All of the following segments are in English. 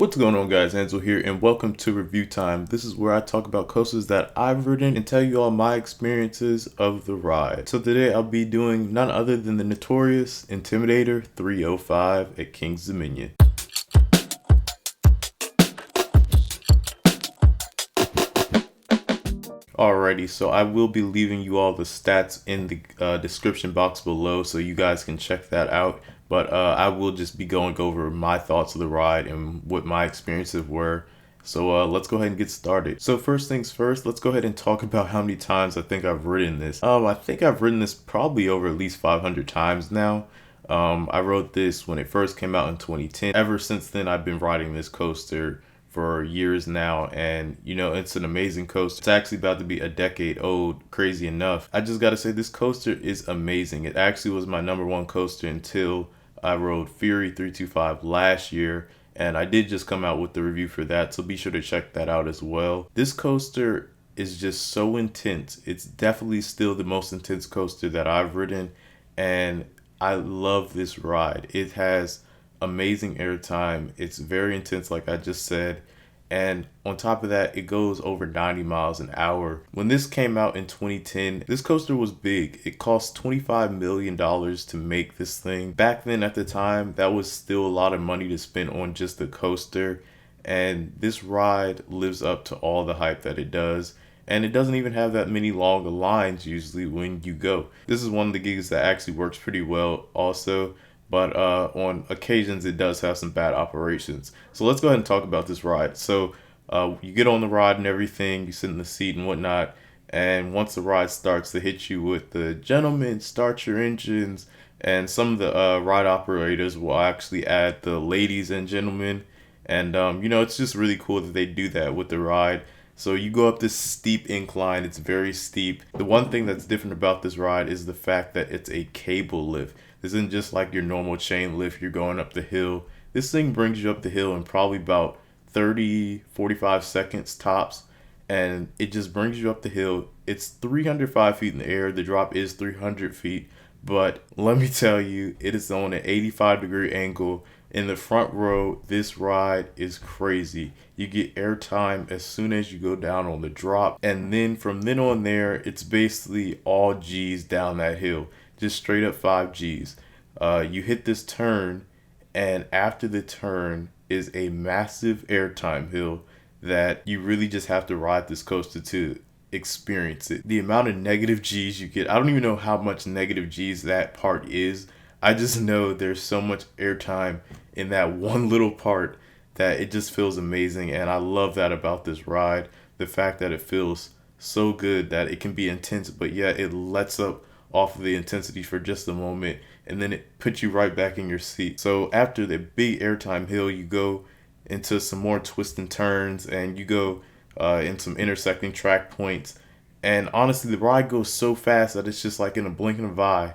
What's going on, guys? Angelo here, and welcome to Review Time. This is where I talk about coasters that I've ridden and tell you all my experiences of the ride. So today I'll be doing none other than the notorious Intimidator 305 at Kings Domini. Alrighty, so I will be leaving you all the stats in the description box below so you guys can check that out. But I will just be going over my thoughts of the ride and what my experiences were. So let's go ahead and get started. So first things first, let's go ahead and talk about how many times I think I've ridden this. I think I've ridden this probably over at least 500 times now. I rode this when it first came out in 2010. Ever since then, I've been riding this coaster for years now, and you know, it's an amazing coaster. It's actually about to be a decade old, crazy enough. I just gotta say, this coaster is amazing. It actually was my #1 coaster until I rode Fury 325 last year, and I did just come out with the review for that, so be sure to check that out as well. This coaster is just so intense. It's definitely still the most intense coaster that I've ridden, and I love this ride. It has amazing airtime. It's very intense, like I just said, and on top of that, it goes over 90 miles an hour. When this came out in 2010, this coaster was big. It cost $25 million to make this thing. Back then, at the time, that was still a lot of money to spend on just the coaster, and this ride lives up to all the hype that it does. And it doesn't even have that many longer lines usually when you go. This is one of the gigs that actually works pretty well also. But on occasions, it does have some bad operations. So let's go ahead and talk about this ride. So you get on the ride and everything, you sit in the seat and whatnot. And once the ride starts, they hit you with the "gentlemen, start your engines." And some of the ride operators will actually add the "ladies and gentlemen." And, you know, it's just really cool that they do that with the ride. So you go up this steep incline. It's very steep. The one thing that's different about this ride is the fact that it's a cable lift. This isn't just like your normal chain lift. You're going up the hill. This thing brings you up the hill in probably about 30-45 seconds tops. And it just brings you up the hill. It's 305 feet in the air. The drop is 300 feet. But let me tell you, it is on an 85-degree angle. In the front row, this ride is crazy. You get airtime as soon as you go down on the drop. And then from then on there, it's basically all G's down that hill. Just straight up 5 G's. You hit this turn, and after the turn is a massive airtime hill that you really just have to ride this coaster to experience it. The amount of negative G's you get, I don't even know how much negative G's that part is. I just know there's so much airtime in that one little part that it just feels amazing, and I love that about this ride. The fact that it feels so good that it can be intense, but yet it lets up off of the intensity for just a moment, and then it puts you right back in your seat. So after the big airtime hill, you go into some more twists and turns, and you go in some intersecting track points. And honestly, the ride goes so fast that it's just like in a blink of an eye,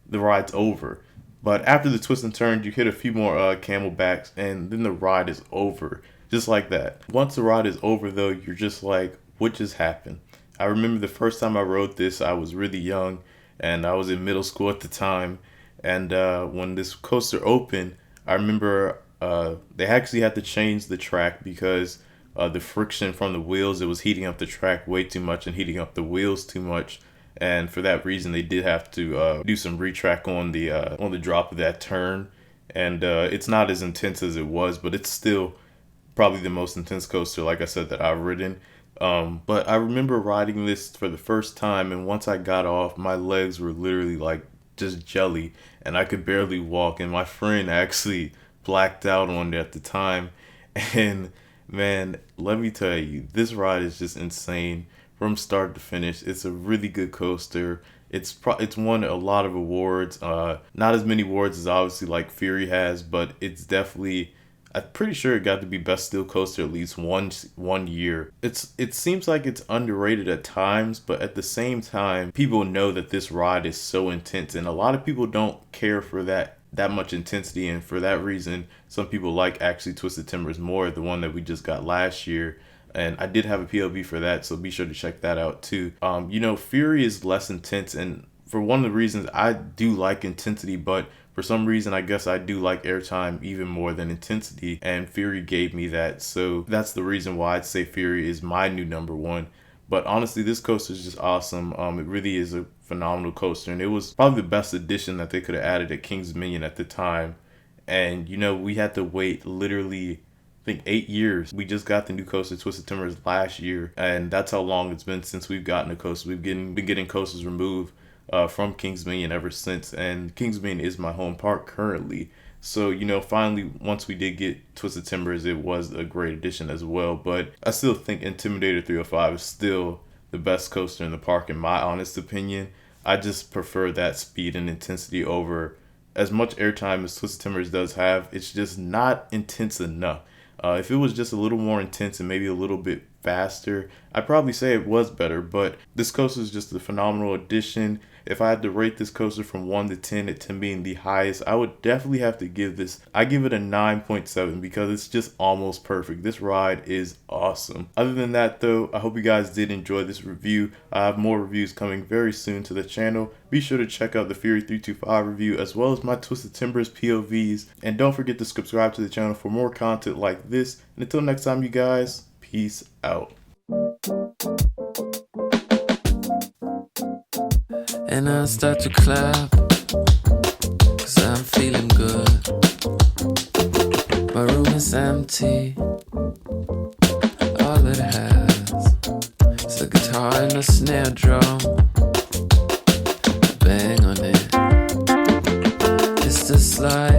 the ride's over. But after the twists and turns, you hit a few more camelbacks, and then the ride is over. Just like that. Once the ride is over, though, you're just like, what just happened? I remember the first time I rode this, I was really young, and I was in middle school at the time. And when this coaster opened, I remember they actually had to change the track because the friction from the wheels, it was heating up the track way too much and heating up the wheels too much. And for that reason, they did have to do some retrack on the drop of that turn. And it's not as intense as it was, but it's still probably the most intense coaster, like I said, that I've ridden. But I remember riding this for the first time, and once I got off, my legs were literally like just jelly, and I could barely walk. And my friend actually blacked out on it at the time. And man, let me tell you, this ride is just insane from start to finish. It's a really good coaster. It's won a lot of awards. Not as many awards as obviously like Fury has, but it's definitely, I'm pretty sure it got to be best steel coaster at least one year. It seems like it's underrated at times, but at the same time, people know that this ride is so intense, and a lot of people don't care for that much intensity, and for that reason, some people like actually Twisted Timbers more, the one that we just got last year. And I did have a PLB for that, so be sure to check that out too. You know, Fury is less intense, and for one of the reasons I do like intensity, but for some reason I guess I do like airtime even more than intensity, and Fury gave me that. So that's the reason why I'd say Fury is my new number one. But honestly, this coaster is just awesome. It really is a phenomenal coaster, and it was probably the best addition that they could have added at Kings Dominion at the time. And we had to wait literally, I think, 8 years. We just got the new coaster, Twisted Timbers, last year, and that's how long it's been since we've gotten a coaster. We've been getting coasters removed from Kings Dominion ever since, and Kings Dominion is my home park currently. So, finally, once we did get Twisted Timbers, it was a great addition as well. But I still think Intimidator 305 is still the best coaster in the park, in my honest opinion. I just prefer that speed and intensity over as much airtime as Twisted Timbers does have. It's just not intense enough. If it was just a little more intense and maybe a little bit faster, I'd probably say it was better. But this coaster is just a phenomenal addition. If I had to rate this coaster from 1 to 10, at 10 being the highest, I would definitely have to give it a 9.7 because it's just almost perfect. This ride is awesome. Other than that though, I hope you guys did enjoy this review. I have more reviews coming very soon to the channel. Be sure to check out the Fury 325 review as well as my Twisted Timbers POVs. And don't forget to subscribe to the channel for more content like this. And until next time, you guys, peace out. And I start to clap, 'cause I'm feeling good. My room is empty, all it has is a guitar and a snare drum. I bang on it, it's the slide.